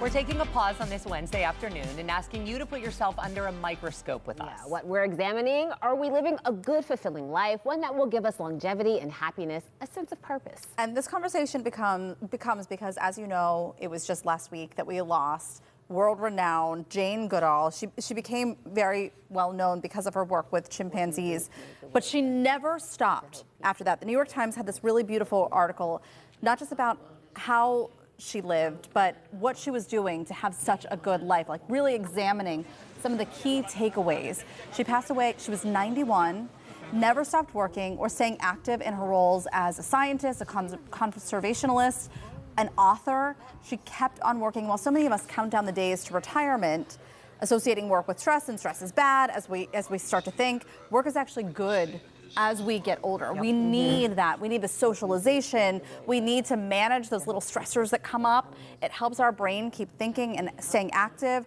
We're taking a pause on this Wednesday afternoon and asking you to put yourself under a microscope with us. What we're examining, are we living a good, fulfilling life, one that will give us longevity and happiness, a sense of purpose? And this conversation becomes because, as you know, it was just last week that we lost world-renowned Jane Goodall. She became very well known because of her work with chimpanzees, but she never stopped after that. The New York Times had this really beautiful article, not just about how she lived, but what she was doing to have such a good life, like really examining some of the key takeaways. She passed away, she was 91, never stopped working or staying active in her roles as a scientist, a conservationalist, an author. She kept on working while so many of us count down the days to retirement, associating work with stress, and stress is bad as we start to think. Work is actually good as we get older. We need that. We need the socialization. We need to manage those little stressors that come up. It helps our brain keep thinking and staying active.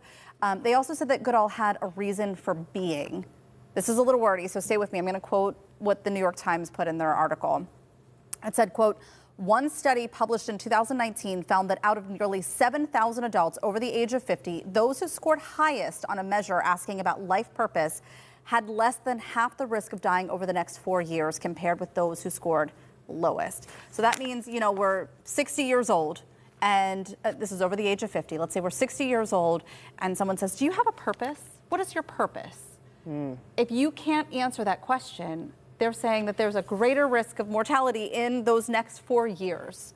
They also said that Goodall had a reason for being. This is a little wordy, so stay with me. I'm going to quote what the New York Times put in their article. It said, quote, "One study published in 2019 found that out of nearly 7,000 adults over the age of 50, those who scored highest on a measure asking about life purpose had less than half the risk of dying over the next 4 years compared with those who scored lowest." So that means, you know, we're 60 years old, and this is over the age of 50. Let's say we're 60 years old, and someone says, "Do you have a purpose? What is your purpose?" If you can't answer that question, they're saying that there's a greater risk of mortality in those next 4 years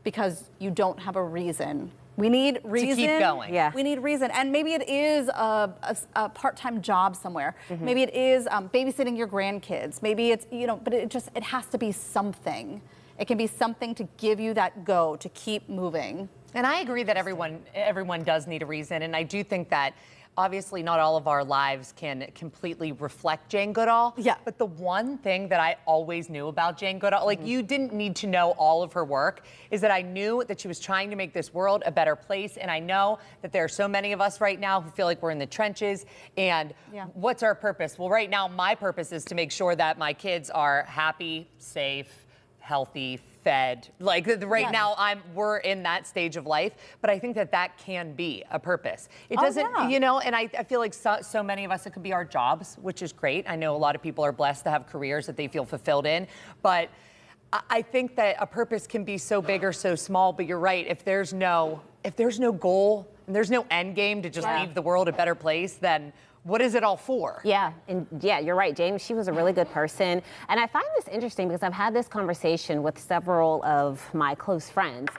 because you don't have a reason. We need reason. To keep going. Yeah. We need reason. And maybe it is a part-time job somewhere. Maybe it is babysitting your grandkids. Maybe it's, you know, but it has to be something. It can be something to give you that go, to keep moving. And I agree that everyone does need a reason. And I do think that obviously not all of our lives can completely reflect Jane Goodall. Yeah. But the one thing that I always knew about Jane Goodall, like you didn't need to know all of her work, is that I knew that she was trying to make this world a better place. And I know that there are so many of us right now who feel like we're in the trenches. And what's our purpose? Well, right now, my purpose is to make sure that my kids are happy, safe, healthy, fed. Like right now, we're in that stage of life, but I think that can be a purpose. It doesn't, you know, and I feel like so many of us, it could be our jobs, which is great. I know a lot of people are blessed to have careers that they feel fulfilled in, but I think that a purpose can be so big or so small, but you're right. If there's no goal and there's no end game to just leave the world a better place, then what is it all for? Yeah, and yeah, you're right, Jane. She was a really good person. And I find this interesting because I've had this conversation with several of my close friends.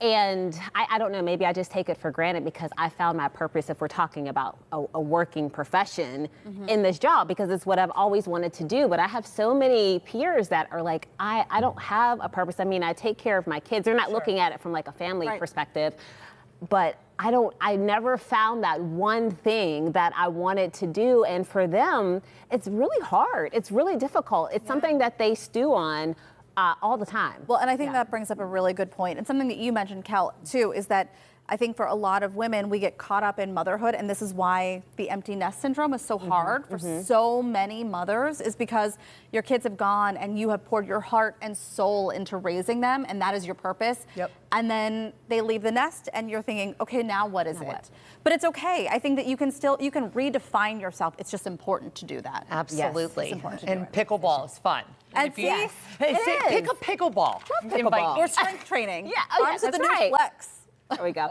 And I don't know, maybe I just take it for granted because I found my purpose, if we're talking about a working profession, in this job, because it's what I've always wanted to do. But I have so many peers that are like, I don't have a purpose. I mean, I take care of my kids. They're not looking at it from like a family perspective. But I never found that one thing that I wanted to do. And for them, it's really hard. It's really difficult. It's something that they stew on all the time. Well, and I think that brings up a really good point. And something that you mentioned, Kel, too, is that I think for a lot of women, we get caught up in motherhood, and this is why the empty nest syndrome is so hard for so many mothers, is because your kids have gone and you have poured your heart and soul into raising them, and that is your purpose. And then they leave the nest, and you're thinking, okay, now what is it? But it's okay. I think that you can redefine yourself. It's just important to do that. Absolutely. Yes, it's important to and do it. pickleball is fun. And pick a pickleball. Pickleball. Or strength training. Arms are the new right. flex. There we go.